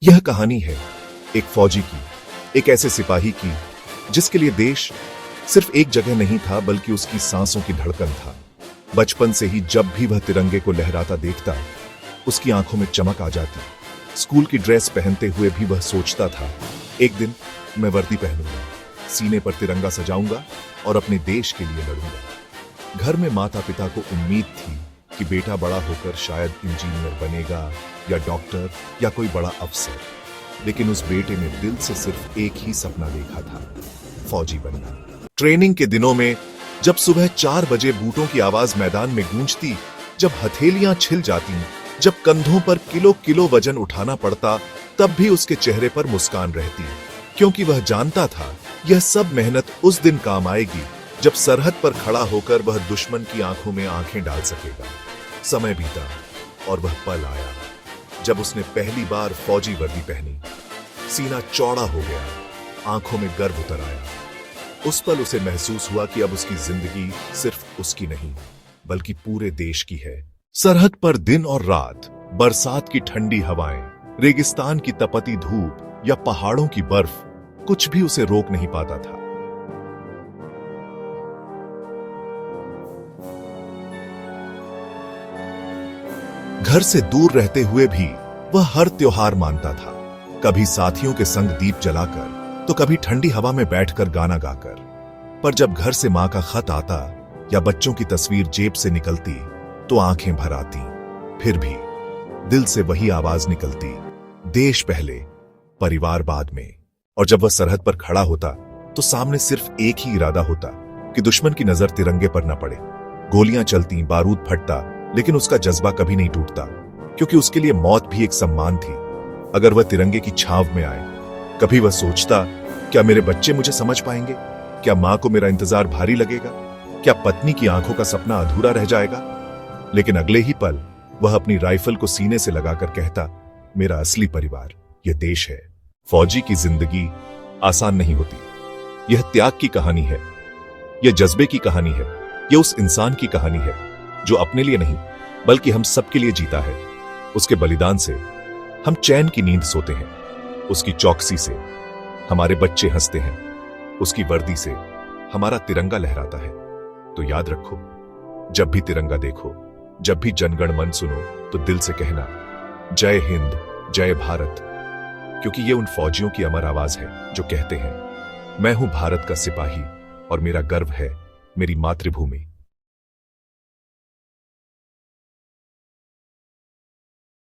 यह कहानी है एक फौजी की, एक ऐसे सिपाही की जिसके लिए देश सिर्फ एक जगह नहीं था बल्कि उसकी सांसों की धड़कन था। बचपन से ही जब भी वह तिरंगे को लहराता देखता उसकी आंखों में चमक आ जाती। स्कूल की ड्रेस पहनते हुए भी वह सोचता था, एक दिन मैं वर्दी पहनूंगा, सीने पर तिरंगा सजाऊंगा और अपने देश के लिए लड़ूंगा। घर में माता पिता को उम्मीद थी कि बेटा बड़ा होकर शायद इंजीनियर बनेगा या डॉक्टर या कोई बड़ा अफसर, लेकिन उस बेटे ने दिल से सिर्फ एक ही सपना देखा था, फौजी बनना। ट्रेनिंग के दिनों में जब सुबह 4 बजे बूटों की आवाज मैदान में गूंजती, जब हथेलियां छिल जाती, जब कंधों पर किलो किलो वजन उठाना पड़ता, तब भी उसके चेहरे पर मुस्कान रहती, क्योंकि वह जानता था यह सब मेहनत उस दिन काम आएगी जब सरहद पर खड़ा होकर वह दुश्मन की आंखों में आंखें डाल सकेगा। समय बीता और वह पल आया जब उसने पहली बार फौजी वर्दी पहनी। सीना चौड़ा हो गया, आंखों में गर्व उतर आया। उस पल उसे महसूस हुआ कि अब उसकी जिंदगी सिर्फ उसकी नहीं बल्कि पूरे देश की है। सरहद पर दिन और रात, बरसात की ठंडी हवाएं, रेगिस्तान की तपती धूप या पहाड़ों की बर्फ, कुछ भी उसे रोक नहीं पाता था। घर से दूर रहते हुए भी वह हर त्योहार मानता था, कभी साथियों के संग दीप जलाकर तो कभी ठंडी हवा में बैठकर गाना गाकर। पर जब घर से मां का खत आता या बच्चों की तस्वीर जेब से निकलती तो आंखें भर आती। फिर भी दिल से वही आवाज निकलती, देश पहले, परिवार बाद में। और जब वह सरहद पर खड़ा होता तो सामने सिर्फ एक ही इरादा होता कि दुश्मन की नजर तिरंगे पर न पड़े। गोलियां चलती, बारूद फटता, लेकिन उसका जज्बा कभी नहीं टूटता, क्योंकि उसके लिए मौत भी एक सम्मान थी अगर वह तिरंगे की छाव में आए। कभी वह सोचता, क्या मेरे बच्चे मुझे समझ पाएंगे? क्या मां को मेरा इंतजार भारी लगेगा? क्या पत्नी की आंखों का सपना अधूरा रह जाएगा? लेकिन अगले ही पल वह अपनी राइफल को सीने से लगाकर कहता, मेरा असली परिवार यह देश है। फौजी की जिंदगी आसान नहीं होती। यह त्याग की कहानी है, यह जज्बे की कहानी है, यह उस इंसान की कहानी है जो अपने लिए नहीं बल्कि हम सबके लिए जीता है। उसके बलिदान से हम चैन की नींद सोते हैं, उसकी चौकसी से हमारे बच्चे हंसते हैं, उसकी वर्दी से हमारा तिरंगा लहराता है। तो याद रखो, जब भी तिरंगा देखो, जब भी जनगण मन सुनो, तो दिल से कहना, जय हिंद, जय भारत, क्योंकि ये उन फौजियों की अमर आवाज है जो कहते हैं, मैं हूं भारत का सिपाही और मेरा गर्व है मेरी मातृभूमि।